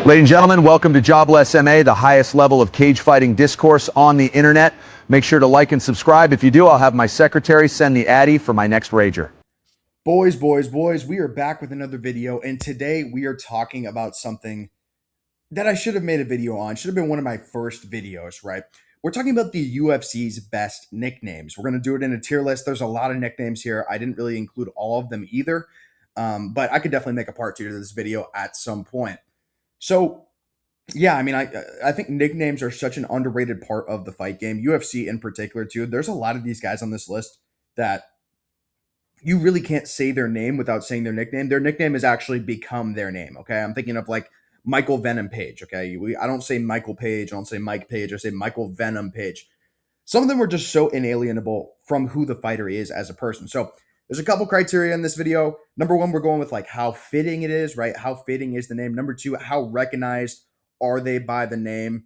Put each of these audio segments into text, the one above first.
Ladies and gentlemen, welcome to Jobless MA, the highest level of cage fighting discourse on the internet. Make sure to like and subscribe. If you do, I'll have my secretary send the Addy for my next Rager. Boys, we are back with another video, and today we are talking about something that I should have made a video on. Should have been one of my first videos, right? We're talking about the UFC's best nicknames. We're going to do it in a tier list. There's a lot of nicknames here. I didn't really include all of them either, but I could definitely make a part 2 to this video at some point. So, yeah, I mean, I think nicknames are such an underrated part of the fight game, UFC in particular, too. There's a lot of these guys on this list that you really can't say their name without saying their nickname. Their nickname has actually become their name, okay? I'm thinking of like Michael Venom Page, okay? I don't say Michael Page, I don't say Mike Page, I say Michael Venom Page. Some of them were just so inalienable from who the fighter is as a person. So there's a couple criteria in this video. Number one, we're going with like how fitting it is, right? How fitting is the name? Number two, how recognized are they by the name?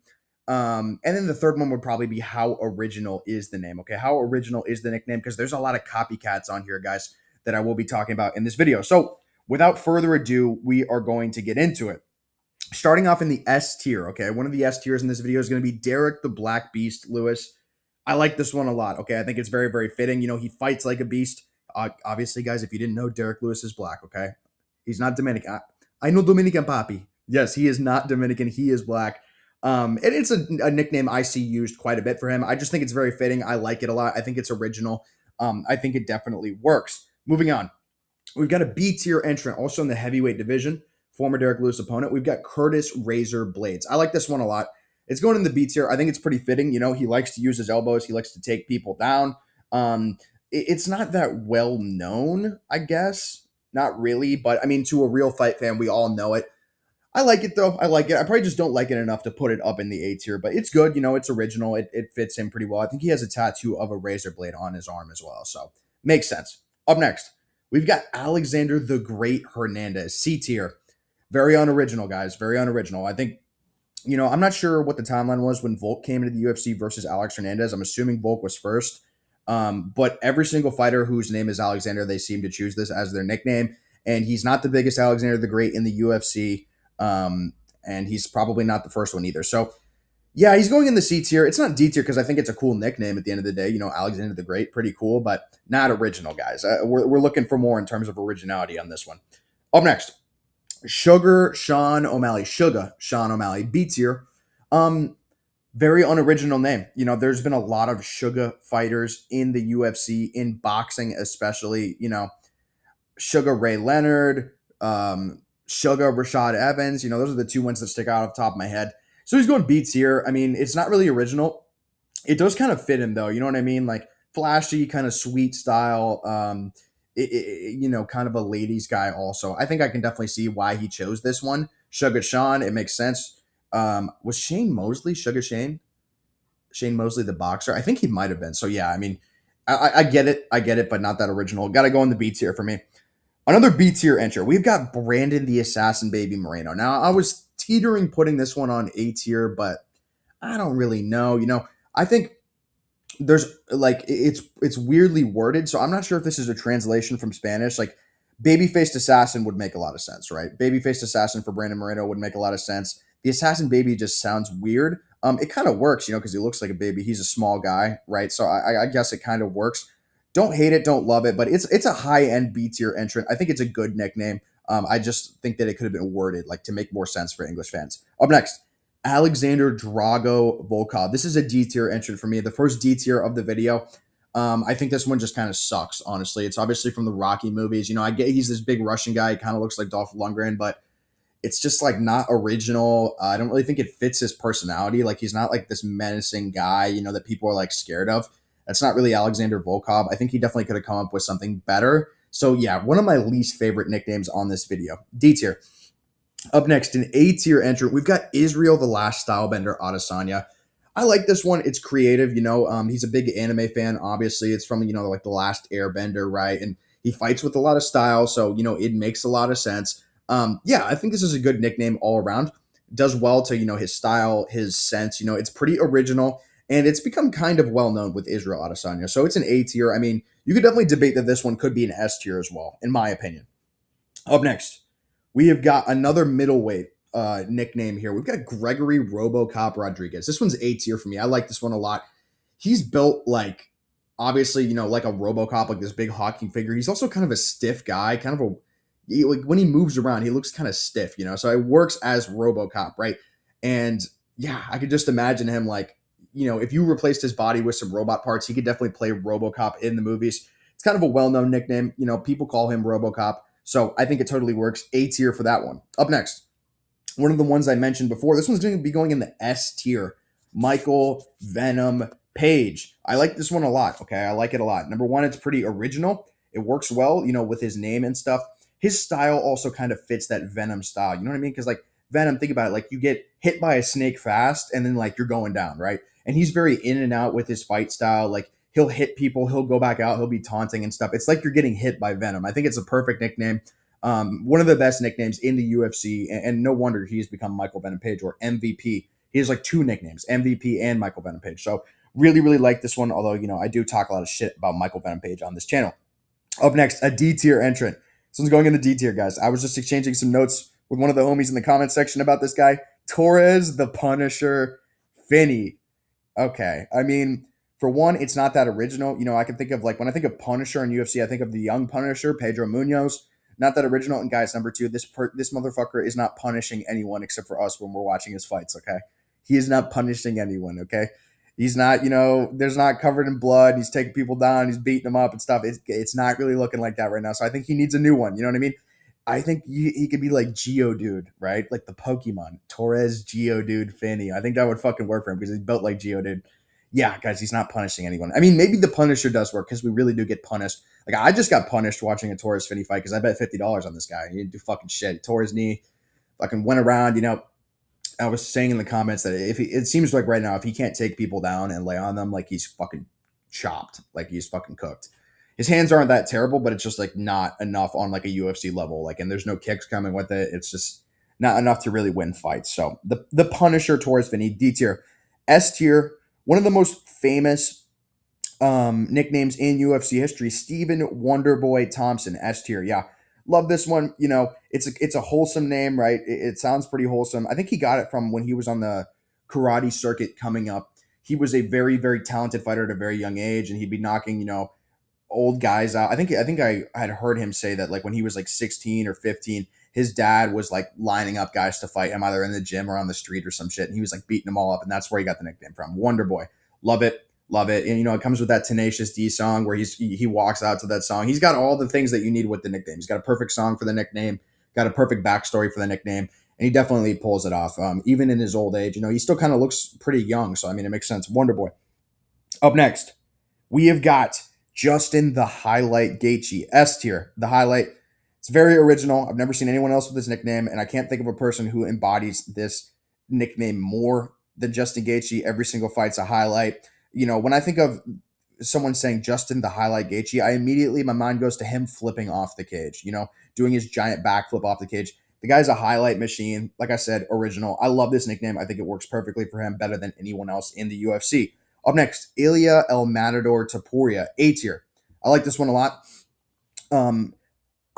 And then the third one would probably be how original is the name, okay? How original is the nickname? Because there's a lot of copycats on here, guys, that I will be talking about in this video. So without further ado, we are going to get into it. Starting off in the S tier, okay? One of the S tiers in this video is going to be Derrick the Black Beast Lewis. I like this one a lot, okay? I think it's very, very fitting. You know, he fights like a beast. Obviously, guys, if you didn't know, Derrick Lewis is black, okay? He's not Dominican. I know Dominican Papi. Yes, he is not Dominican. He is black. And it's a nickname I see used quite a bit for him. I just think it's very fitting. I like it a lot. I think it's original. I think it definitely works. Moving on. We've got a B tier entrant, also in the heavyweight division, former Derrick Lewis opponent. We've got Curtis Razor Blaydes. I like this one a lot. It's going in the B tier. I think it's pretty fitting. You know, he likes to use his elbows. He likes to take people down. It's not that well known, I guess. Not really, but I mean, to a real fight fan, we all know it. I like it though. I like it. I probably just don't like it enough to put it up in the A tier, but it's good. You know, it's original. It fits him pretty well. I think he has a tattoo of a razor blade on his arm as well, so makes sense. Up next, we've got Alexander the Great Hernandez, C tier. Very unoriginal, guys. Very unoriginal. I think, you know, I'm not sure what the timeline was when Volk came into the UFC versus Alex Hernandez. I'm assuming Volk was first. But every single fighter whose name is Alexander, they seem to choose this as their nickname. And he's not the biggest Alexander the Great in the UFC. And he's probably not the first one either. So, yeah, he's going in the C tier. It's not D tier because I think it's a cool nickname at the end of the day. You know, Alexander the Great, pretty cool, but not original, guys. We're looking for more in terms of originality on this one. Up next, Sugar Sean O'Malley. Sugar Sean O'Malley, B tier. Very unoriginal name. You know, there's been a lot of Sugar fighters in the UFC, in boxing especially. You know, Sugar Ray Leonard, Sugar Rashad Evans. You know, those are the two ones that stick out off the top of my head. So he's going B tier. I mean, it's not really original. It does kind of fit him though. You know what I mean? Like flashy, kind of sweet style. You know, kind of a ladies guy also. I think I can definitely see why he chose this one. Sugar Sean, it makes sense. Was Shane Mosley Sugar Shane? Shane Mosley, the boxer? I think he might have been. So yeah, I mean, I get it, but not that original. Got to go in the B tier for me. Another B tier entry. We've got Brandon the Assassin Baby Moreno. Now, I was teetering putting this one on A tier, but I don't really know. You know, I think there's like it's weirdly worded, so I'm not sure if this is a translation from Spanish. Like baby-faced assassin would make a lot of sense, right? Baby-faced assassin for Brandon Moreno would make a lot of sense. The assassin baby just sounds weird. It kind of works, you know, because he looks like a baby. He's a small guy, right? So I guess it kind of works. Don't hate it, don't love it, but it's a high-end B tier entrant. I think it's a good nickname. I just think that it could have been worded like to make more sense for English fans. Up next, Alexander Drago Volkov. This is a D tier entrant for me. The first D tier of the video. I think this one just kind of sucks, honestly. It's obviously from the Rocky movies. You know, I get he's this big Russian guy. He kind of looks like Dolph Lundgren, but it's just like not original. I don't really think it fits his personality. Like he's not like this menacing guy, you know, that people are like scared of. That's not really Alexander Volkov. I think he definitely could have come up with something better. So yeah, one of my least favorite nicknames on this video. D tier. Up next, an A tier entrant, we've got Israel the Last Stylebender Adesanya. I like this one. It's creative, you know. He's a big anime fan, obviously. It's from, you know, like The Last Airbender, right? And he fights with a lot of style, so, you know, it makes a lot of sense. Yeah, I think this is a good nickname all around. Does well to, you know, his style, his sense. You know, it's pretty original, and it's become kind of well-known with Israel Adesanya. So it's an A tier. I mean, you could definitely debate that this one could be an S tier as well, in my opinion. Up next, we have got another middleweight nickname here. We've got Gregory RoboCop Rodrigues. This one's A tier for me. I like this one a lot. He's built like, obviously, like a RoboCop, like this big hawking figure. He's also kind of a stiff guy, kind of like when he moves around, he looks kind of stiff, so it works as RoboCop, right? And yeah, I could just imagine him like, if you replaced his body with some robot parts, he could definitely play RoboCop in the movies. It's kind of a well-known nickname. People call him RoboCop. So I think it totally works. A tier for that one. Up next, one of the ones I mentioned before. This one's going to be going in the S tier. Michael Venom Page. I like this one a lot. Okay, I like it a lot. Number one, it's pretty original. It works well, with his name and stuff. His style also kind of fits that Venom style. You know what I mean? Because like Venom, think about it. Like you get hit by a snake fast, and then like you're going down, right? And he's very in and out with his fight style. Like he'll hit people, he'll go back out, he'll be taunting and stuff. It's like you're getting hit by Venom. I think it's a perfect nickname. One of the best nicknames in the UFC, and no wonder he's become Michael Venom Page, or MVP. He has like two nicknames, MVP and Michael Venom Page. So really, really like this one. Although, I do talk a lot of shit about Michael Venom Page on this channel. Up next, a D tier entrant. This one's going in the D tier, guys. I was just exchanging some notes with one of the homies in the comment section about this guy, Torrez the Punisher Finney. Okay, I mean, for one, it's not that original. I can think of like when I think of Punisher in UFC, I think of the young Punisher, Pedro Munoz. Not that original. And guys, number two, this motherfucker is not punishing anyone except for us when we're watching his fights. Okay, he is not punishing anyone. Okay, he's not. There's not covered in blood. He's taking people down. He's beating them up and stuff. It's not really looking like that right now. So I think he needs a new one. You know what I mean? I think he could be like Geodude, right? Like the Pokemon. Torrez Geodude Finney. I think that would fucking work for him because he's built like Geodude. Yeah, guys, he's not punishing anyone. I mean, maybe the Punisher does work because we really do get punished. Like, I just got punished watching a Torrez Finney fight because I bet $50 on this guy. He didn't do fucking shit. He tore his knee, fucking went around, I was saying in the comments that it seems like right now, if he can't take people down and lay on them, like he's fucking chopped, like he's fucking cooked. His hands aren't that terrible, but it's just like not enough on like a UFC level. Like, and there's no kicks coming with it. It's just not enough to really win fights. So the Punisher, Torrez Finney, D tier. S tier, one of the most famous nicknames in UFC history, Stephen Wonderboy Thompson, S tier. Yeah, love this one. It's a wholesome name, right? It sounds pretty wholesome. I think he got it from when he was on the karate circuit coming up. He was a very, very talented fighter at a very young age, and he'd be knocking, old guys out. I think I had heard him say that like when he was like 16 or 15, his dad was like lining up guys to fight him either in the gym or on the street or some shit, and he was like beating them all up, and that's where he got the nickname from. Wonderboy. Love it. Love it. And it comes with that Tenacious D song where he walks out to that song. He's got all the things that you need with the nickname. He's got a perfect song for the nickname, got a perfect backstory for the nickname, and he definitely pulls it off. Even in his old age, he still kind of looks pretty young. So I mean, it makes sense. Wonderboy. Up next, we have got Justin the Highlight Gaethje, S tier. The Highlight. It's very original. I've never seen anyone else with this nickname, and I can't think of a person who embodies this nickname more than Justin Gaethje. Every single fight's a highlight. When I think of someone saying Justin the Highlight Gaethje, my mind goes to him flipping off the cage, doing his giant backflip off the cage. The guy's a highlight machine. Like I said, original. I love this nickname. I think it works perfectly for him, better than anyone else in the UFC. Up next, Ilia El Matador Topuria, A tier. I like this one a lot.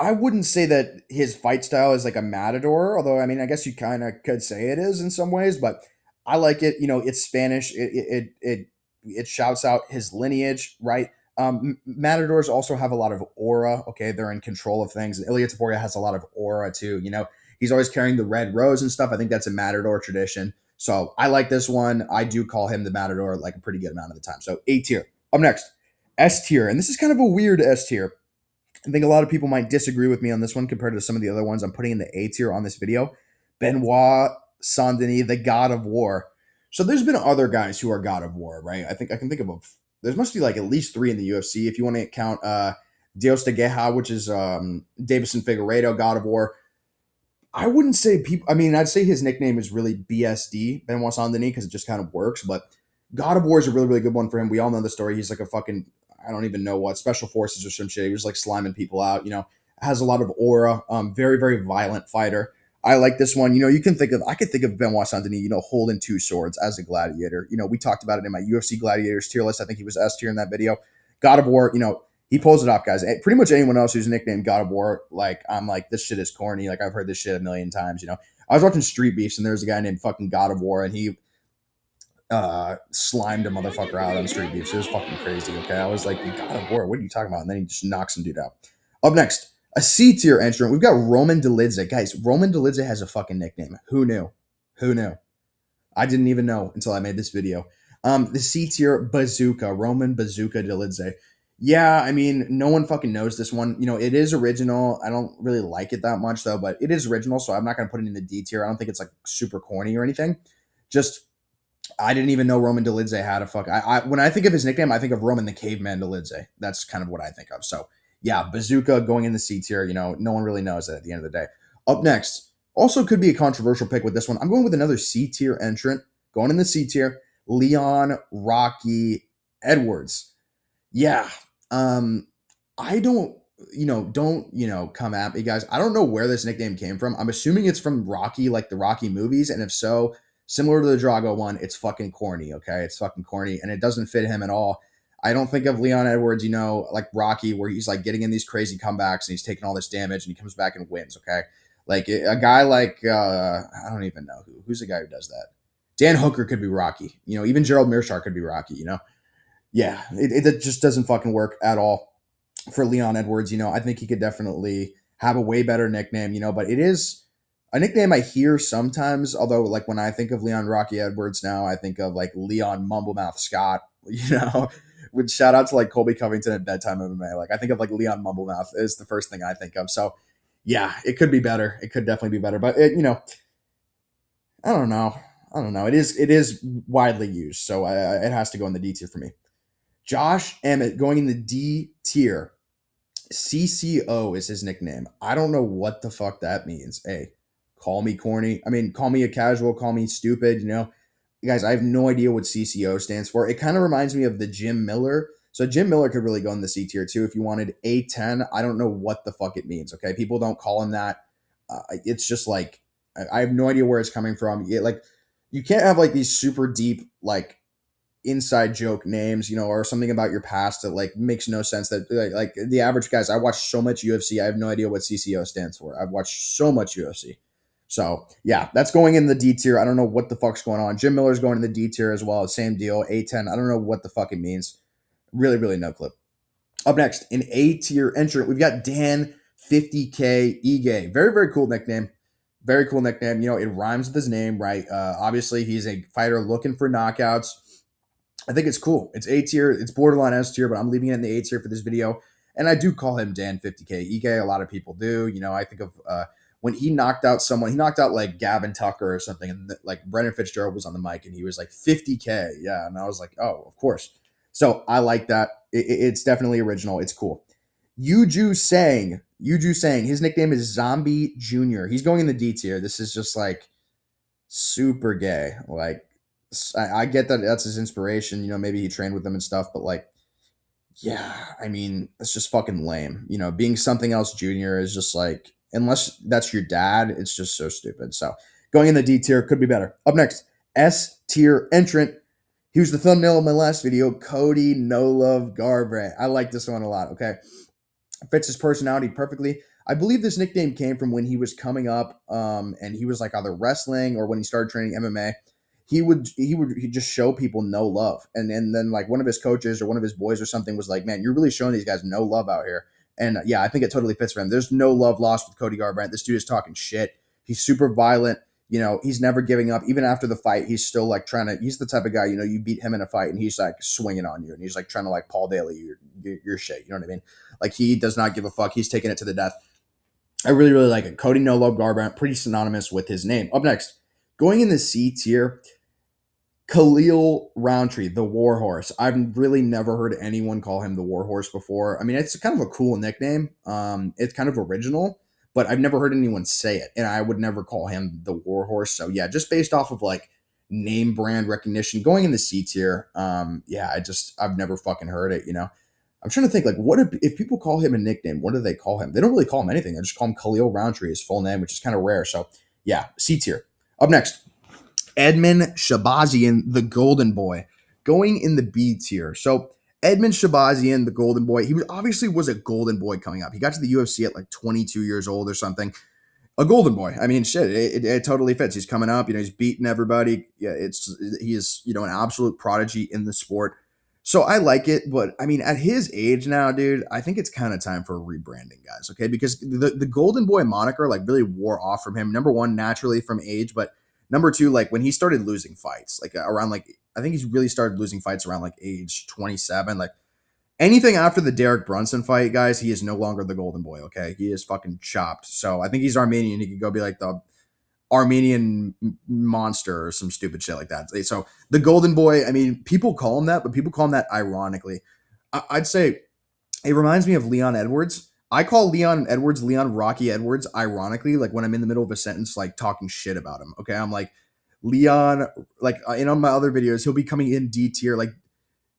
I wouldn't say that his fight style is like a matador, although I mean, I guess you kind of could say it is in some ways, but I like it. It's Spanish. It shouts out his lineage, right? Matadors also have a lot of aura. Okay, they're in control of things. And Ilia Topuria has a lot of aura too. He's always carrying the red rose and stuff. I think that's a matador tradition. So I like this one. I do call him the matador like a pretty good amount of the time. So A tier. Up next, S tier, and this is kind of a weird S tier. I think a lot of people might disagree with me on this one compared to some of the other ones I'm putting in the A tier on this video. Benoit Denis, the God of War. So there's been other guys who are God of War, right? I think I can think of there must be like at least 3 in the UFC if you want to count Dios de Guerra, which is Davison Figueiredo, God of War. I wouldn't say people. I mean, I'd say his nickname is really BSD, Benoit Denis, because it just kind of works. But God of War is a really, really good one for him. We all know the story. He's like a fucking, I don't even know what, special forces or some shit. He was like sliming people out. Has a lot of aura. Very, very violent fighter. I like this one. I could think of Benoit Denis, holding 2 swords as a gladiator. We talked about it in my UFC gladiators tier list. I think he was S tier in that video. God of War, he pulls it off, guys. Pretty much anyone else who's nicknamed God of War, like, I'm like, this shit is corny. Like, I've heard this shit a million times, I was watching Street Beefs, and there's a guy named fucking God of War, and he slimed a motherfucker out on Street Beefs. It was fucking crazy, okay? I was like, God of War, what are you talking about? And then he just knocks some dude out. Up next, a C-tier entrant. We've got Roman Dolidze. Guys, Roman Dolidze has a fucking nickname. Who knew? Who knew? I didn't even know until I made this video. The C-tier Bazooka, Roman Bazooka Dolidze. Yeah, I mean, no one fucking knows this one. You know, it is original. I don't really like it that much, though, but it is original, so I'm not going to put it in the D tier. I don't think it's, like, super corny or anything. Just, I didn't even know Roman Dolidze had a fuck. When I think of his nickname, I think of Roman the Caveman Dolidze. That's kind of what I think of. So, yeah, Bazooka going in the C tier. You know, no one really knows it at the end of the day. Up next, also could be a controversial pick with this one. I'm going with another C tier entrant. Going in the C tier, Leon Rocky Edwards. Yeah. I don't come at me, guys. I don't know where this nickname came from. I'm assuming it's from Rocky, like the Rocky movies. And if so, similar to the Drago one, it's fucking corny, okay? It's fucking corny, and it doesn't fit him at all. I don't think of Leon Edwards, like Rocky, where he's like getting in these crazy comebacks and he's taking all this damage and he comes back and wins, okay? Like a guy like, I don't even know who's the guy who does that. Dan Hooker could be Rocky. Even Gerald Mearshart could be Rocky, Yeah, it just doesn't fucking work at all for Leon Edwards. I think he could definitely have a way better nickname, but it is a nickname I hear sometimes. Although, like, when I think of Leon Rocky Edwards now, I think of like Leon Mumblemouth Scott, Which shout out to like Colby Covington at Bedtime MMA. Like, I think of like Leon Mumblemouth is the first thing I think of. So yeah, it could be better. It could definitely be better, but I don't know. It is widely used, so it has to go in the D tier for me. Josh Emmett going in the D tier. CCO is his nickname. I don't know what the fuck that means. Hey, call me corny. I mean, call me a casual, call me stupid, Guys, I have no idea what CCO stands for. It kind of reminds me of the Jim Miller. So Jim Miller could really go in the C tier too if you wanted A10. I don't know what the fuck it means, okay? People don't call him that. It's just like, I have no idea where it's coming from. Like, you can't have like these super deep, like, inside joke names, or something about your past that like makes no sense. That like the average guys, I watch so much UFC, I have no idea what CCO stands for. I've watched so much UFC. So yeah, that's going in the D tier. I don't know what the fuck's going on. Jim Miller's going in the D tier as well. Same deal. A10. I don't know what the fuck it means. Really, really no clue. Up next, an A tier entrant, we've got Dan 50K Ige. Very, very cool nickname. Very cool nickname. It rhymes with his name, right? Obviously, he's a fighter looking for knockouts. I think it's cool. It's A tier. It's borderline S tier, but I'm leaving it in the A tier for this video. And I do call him Dan 50K Ige. A lot of people do. I think of when he knocked out someone, he knocked out like Gavin Tucker or something. And like Brendan Fitzgerald was on the mic and he was like 50K. Yeah. And I was like, oh, of course. So I like that. It's definitely original. It's cool. Yoo Ju Sang. His nickname is Zombie Jr. He's going in the D tier. This is just like super gay. Like, I get that that's his inspiration. Maybe he trained with them and stuff, but like, yeah, I mean, it's just fucking lame. Being something else junior is just like, unless that's your dad, it's just so stupid. So going in the D tier could be better. Up next, S tier entrant. He was the thumbnail of my last video, Cody No Love Garbrandt. I like this one a lot, okay? Fits his personality perfectly. I believe this nickname came from when he was coming up, and he was like either wrestling or when he started training MMA. He'd just show people no love. And then like one of his coaches or one of his boys or something was like, man, you're really showing these guys no love out here. And yeah, I think it totally fits for him. There's no love lost with Cody Garbrandt. This dude is talking shit. He's super violent. He's never giving up. Even after the fight, he's still like he's the type of guy, you beat him in a fight and he's like swinging on you and he's like trying to like Paul Daly your shit. You know what I mean? Like, he does not give a fuck. He's taking it to the death. I really, really like it. Cody No Love Garbrandt, pretty synonymous with his name. Up next, going in the C tier, Khalil Rountree, the Warhorse. I've really never heard anyone call him the Warhorse before. I mean, it's kind of a cool nickname. It's kind of original, but I've never heard anyone say it, and I would never call him the Warhorse. So yeah, just based off of like name brand recognition, going in the C tier. Yeah, I've never fucking heard it. I'm trying to think like, what if people call him a nickname? What do they call him? They don't really call him anything. They just call him Khalil Rountree, his full name, which is kind of rare. So yeah, C tier. Up next, Edmen Shehbazyan, the Golden Boy, going in the B tier. So Edmen Shehbazyan, the Golden Boy, he obviously was a Golden Boy coming up. He got to the UFC at like 22 years old or something. a golden boy. I mean, shit, it totally fits. He's coming up, he's beating everybody. Yeah, he is, an absolute prodigy in the sport. So I like it, but I mean, at his age now, dude, I think it's kind of time for rebranding, guys. Okay, because the golden boy moniker like really wore off from him. Number one, naturally from age, but number two, like when he started losing fights, like around like I think he's really started losing fights around like age 27, like. Anything after the Derek Brunson fight, guys, he is no longer the golden boy, okay? He is fucking chopped. So I think he's Armenian. He could go be like the Armenian monster or some stupid shit like that. So the golden boy, I mean, people call him that, but people call him that ironically. I'd say it reminds me of Leon Edwards. I call Leon Edwards Leon Rocky Edwards ironically, like when I'm in the middle of a sentence, like talking shit about him, okay? I'm like, Leon, like in on my other videos, he'll be coming in D tier, like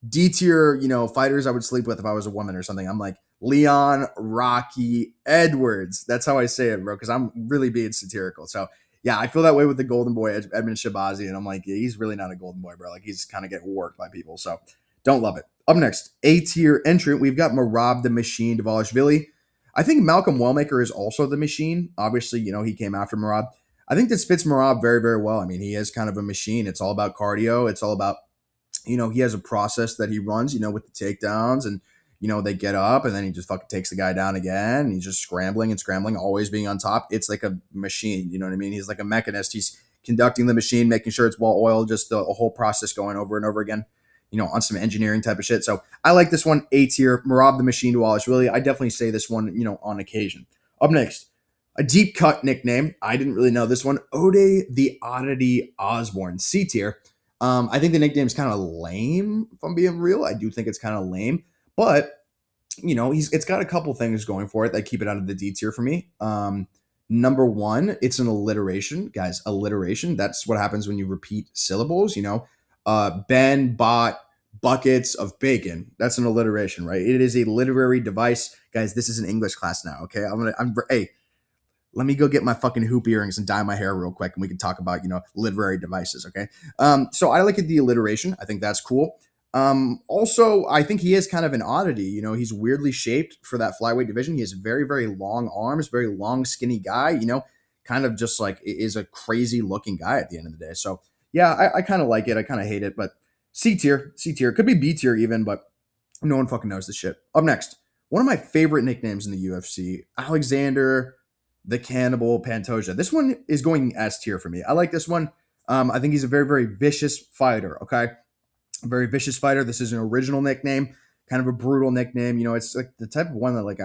D tier, fighters I would sleep with if I was a woman or something. I'm like, Leon Rocky Edwards. That's how I say it, bro, because I'm really being satirical. So, yeah, I feel that way with the golden boy, Edmen Shehbazyan. And I'm like, yeah, he's really not a golden boy, bro. Like, he's kind of getting worked by people. So, don't love it. Up next, A tier entrant, we've got Merab the Machine Dvalishvili. I think Malcolm Wellmaker is also the machine. Obviously, he came after Merab. I think this fits Merab very, very well. I mean, he is kind of a machine. It's all about cardio. It's all about he has a process that he runs, with the takedowns and, they get up and then he just fucking takes the guy down again. And he's just scrambling and scrambling, always being on top. It's like a machine. You know what I mean? He's like a mechanist. He's conducting the machine, making sure it's well oiled, just the whole process going over and over again, on some engineering type of shit. So I like this one, A tier, Merab the Machine Dvalishvili. I definitely say this one, on occasion. Up next, a deep cut nickname. I didn't really know this one. Ode the Oddity Osbourne, C tier. I think the nickname's kind of lame, if I'm being real. I do think it's kind of lame, but it's got a couple things going for it that keep it out of the D tier for me. Number one, it's an alliteration, guys. Alliteration. That's what happens when you repeat syllables. Ben bought buckets of bacon. That's an alliteration, right? It is a literary device, guys. This is an English class now. Okay, hey, let me go get my fucking hoop earrings and dye my hair real quick and we can talk about, literary devices, okay? So I like the alliteration. I think that's cool. Also, I think he is kind of an oddity. He's weirdly shaped for that flyweight division. He has very, very long arms, very long, skinny guy, kind of just like is a crazy looking guy at the end of the day. So yeah, I kind of like it. I kind of hate it, but C tier. Could be B tier even, but no one fucking knows this shit. Up next, one of my favorite nicknames in the UFC, Alexandre the Cannibal Pantoja. This one is going S tier for me. I like this one. I think he's a very, very vicious fighter, okay? A very vicious fighter. This is an original nickname, kind of a brutal nickname. It's like the type of one that, like,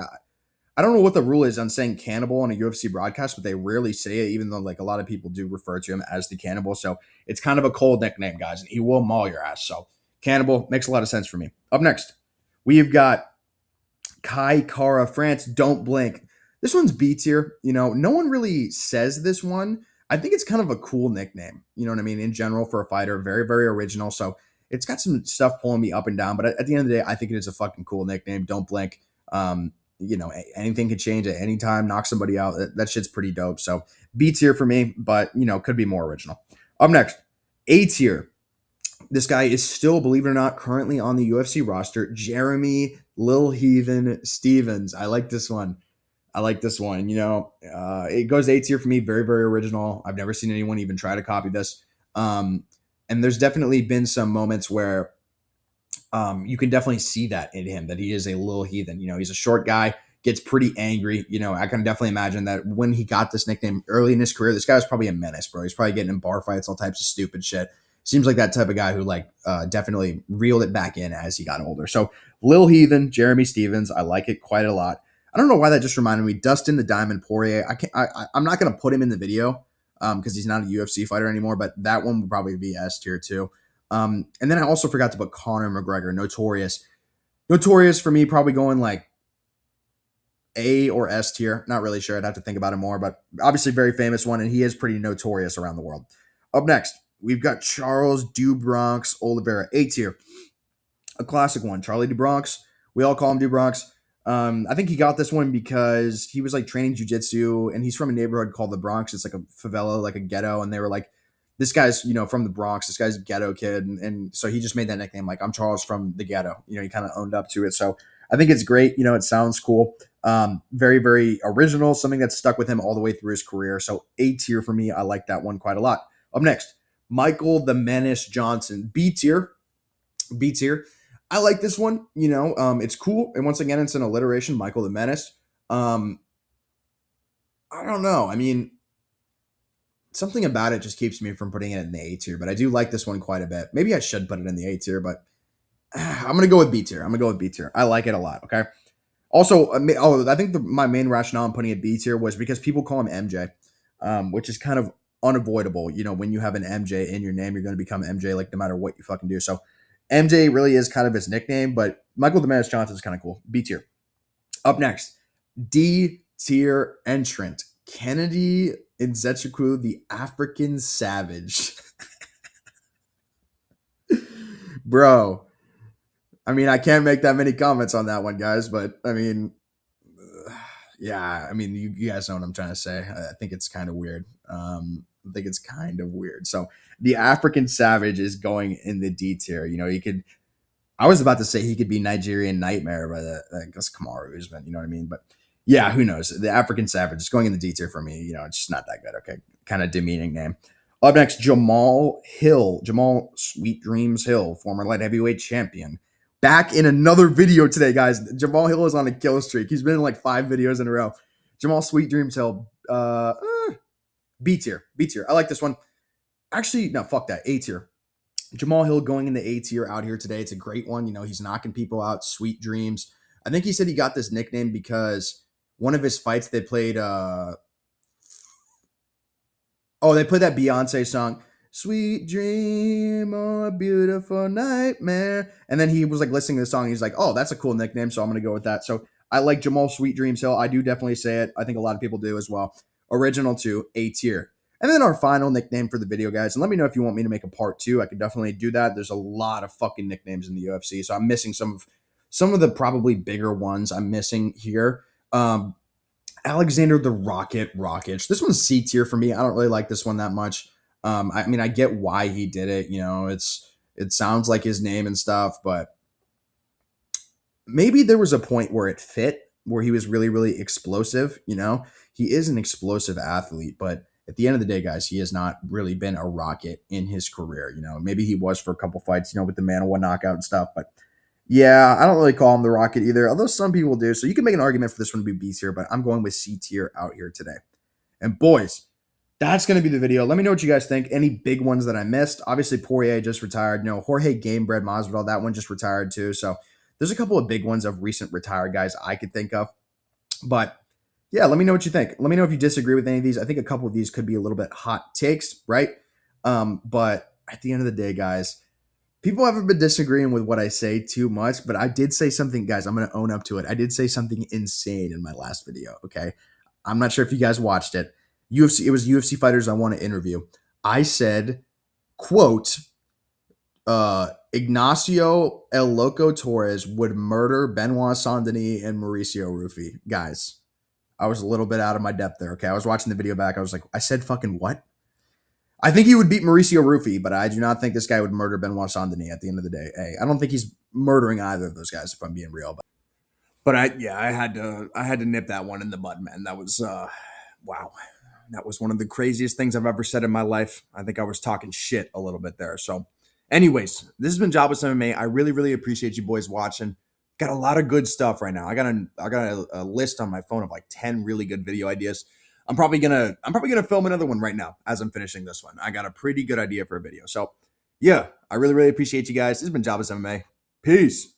I don't know what the rule is on saying cannibal on a UFC broadcast, but they rarely say it, even though, like, a lot of people do refer to him as the Cannibal. So it's kind of a cold nickname, guys, and he will maul your ass. So Cannibal makes a lot of sense for me. Up next, we've got Kai Kara France. Don't blink. This one's B tier. No one really says this one. I think it's kind of a cool nickname. You know what I mean? In general, for a fighter, very, very original. So it's got some stuff pulling me up and down. But at the end of the day, I think it is a fucking cool nickname. Don't blink. Anything could change at any time. Knock somebody out. That shit's pretty dope. So B tier for me, but could be more original. Up next, A tier. This guy is still, believe it or not, currently on the UFC roster. Jeremy Lil Heathen Stevens. I like this one. It goes A tier for me. Very, very original. I've never seen anyone even try to copy this. And there's definitely been some moments where you can definitely see that in him, that he is a little heathen. He's a short guy, gets pretty angry. I can definitely imagine that when he got this nickname early in his career, this guy was probably a menace, bro. He's probably getting in bar fights, all types of stupid shit. Seems like that type of guy who definitely reeled it back in as he got older. So Lil Heathen, Jeremy Stevens, I like it quite a lot. I don't know why that just reminded me. Dustin the Diamond Poirier. I'm not gonna put him in the video because he's not a UFC fighter anymore. But that one would probably be S tier too. And then I also forgot to put Conor McGregor, Notorious. Notorious for me, probably going like A or S tier. Not really sure. I'd have to think about it more. But obviously, very famous one, and he is pretty notorious around the world. Up next, we've got Charles do Bronx Oliveira, A tier. A classic one, Charlie do Bronx. We all call him do Bronx. I think he got this one because he was like training jujitsu, and he's from a neighborhood called the Bronx. It's like a favela, like a ghetto, and they were like, "This guy's from the Bronx. This guy's a ghetto kid," and so he just made that nickname. Like, I'm Charles from the ghetto. He kind of owned up to it. So I think it's great. It sounds cool. Very, very original, something that's stuck with him all the way through his career. So A tier for me. I like that one quite a lot. Up next, Michael the Menace Johnson. B tier. B tier. I like this one. It's cool. And once again, it's an alliteration, Michael the Menace. I don't know. I mean, something about it just keeps me from putting it in the A tier, but I do like this one quite a bit. Maybe I should put it in the A tier, but I'm going to go with B tier. I like it a lot. Okay. Also, I think my main rationale in putting it B tier was because people call him MJ, which is kind of unavoidable. When you have an MJ in your name, you're going to become MJ, like no matter what you fucking do. So MJ really is kind of his nickname, but Michael the Menace Johnson is kind of cool. B tier. Up next, D tier entrant, Kennedy Nzechukwu, the African Savage. Bro, I mean, I can't make that many comments on that one, guys, but I mean, yeah, I mean, you guys know what I'm trying to say. I think it's kind of weird. So the African Savage is going in the D tier. I was about to say he could be Nigerian Nightmare, but I guess Kamaru Usman, you know what I mean? But yeah, who knows? The African Savage is going in the D tier for me. It's just not that good. Okay, kind of demeaning name. Up next, Jamahal Hill. Jamahal Sweet Dreams Hill, former light heavyweight champion. Back in another video today, guys. Jamahal Hill is on a kill streak. He's been in like 5 videos in a row. Jamahal Sweet Dreams Hill. B tier. B tier. I like this one. Actually, no, fuck that. A tier. Jamahal Hill going in the A tier out here today. It's a great one. He's knocking people out. Sweet dreams. I think he said he got this nickname because one of his fights they played they played that Beyonce song, Sweet Dream or Beautiful Nightmare. And then he was like listening to the song. And he's like, oh, that's a cool nickname. So I'm going to go with that. So I like Jamahal Sweet Dreams Hill. I do definitely say it. I think a lot of people do as well. Original 2, A tier. And then our final nickname for the video, guys. And let me know if you want me to make a part 2. I could definitely do that. There's a lot of fucking nicknames in the UFC. So I'm missing some of the probably bigger ones I'm missing here. Alexander the Rocket Rakic. This one's C tier for me. I don't really like this one that much. I mean, I get why he did it. It sounds like his name and stuff, but maybe there was a point where it fit, where he was really, really explosive. He is an explosive athlete, but at the end of the day, guys, he has not really been a rocket in his career. Maybe he was for a couple fights, with the Manawa knockout and stuff, but yeah, I don't really call him the Rocket either, although some people do. So you can make an argument for this one to be B tier, but I'm going with C tier out here today. And boys, that's going to be the video. Let me know what you guys think. Any big ones that I missed? Obviously, Poirier just retired. Jorge Gamebred Masvidal, that one just retired too. So there's a couple of big ones of recent retired guys I could think of. But yeah, let me know what you think. Let me know if you disagree with any of these. I think a couple of these could be a little bit hot takes, right? But at the end of the day, guys, people haven't been disagreeing with what I say too much, but I did say something, guys. I'm going to own up to it. I did say something insane in my last video, okay? I'm not sure if you guys watched it. It was UFC fighters I want to interview. I said, quote, Ignacio El Loco Torres would murder Benoit Saint-Denis and Mauricio Rufy. Guys, I was a little bit out of my depth there, okay? I was watching the video back. I was like, I said fucking what? I think he would beat Mauricio Rufy, but I do not think this guy would murder Benoit Saint-Denis at the end of the day. Hey, I don't think he's murdering either of those guys, if I'm being real. But I had to nip that one in the bud, man. That was wow. That was one of the craziest things I've ever said in my life. I think I was talking shit a little bit there. So anyways, this has been Jobless MMA. I really, really appreciate you boys watching. Got a lot of good stuff right now. I got a list on my phone of like 10 really good video ideas. I'm probably gonna film another one right now as I'm finishing this one. I got a pretty good idea for a video. So yeah, I really, really appreciate you guys. This has been Jobless MMA. Peace.